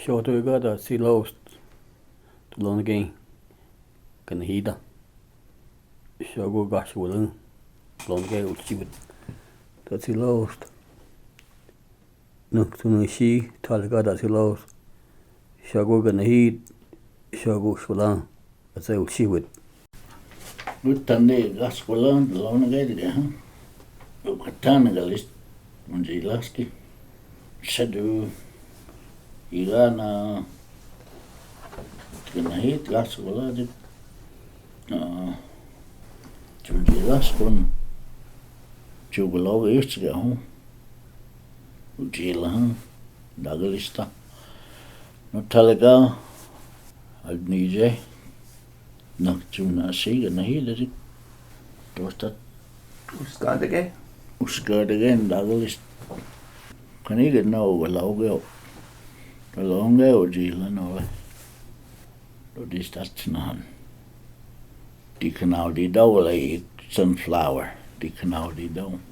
Seotuga da silost tulongain kan hida shogu gashwulun tulongain uchibut da silost nuktunushi talga da silost shogu kan hid shogu shulan asa uchibut Nuttande gaskulan tulongain de ha katanagalist munjilaski shadu Irana Tkanahi Tgaswala Chujilaskun Chugalo Istgahu Ujilan Dagalista Notalaga Agnije Nakchuna Siga Nahi Tosta Uskadege Dagalist Kaniga no Logo Longa Ujilan or Distatsnan Di Canal di Dole sunflower Di Canal di Dome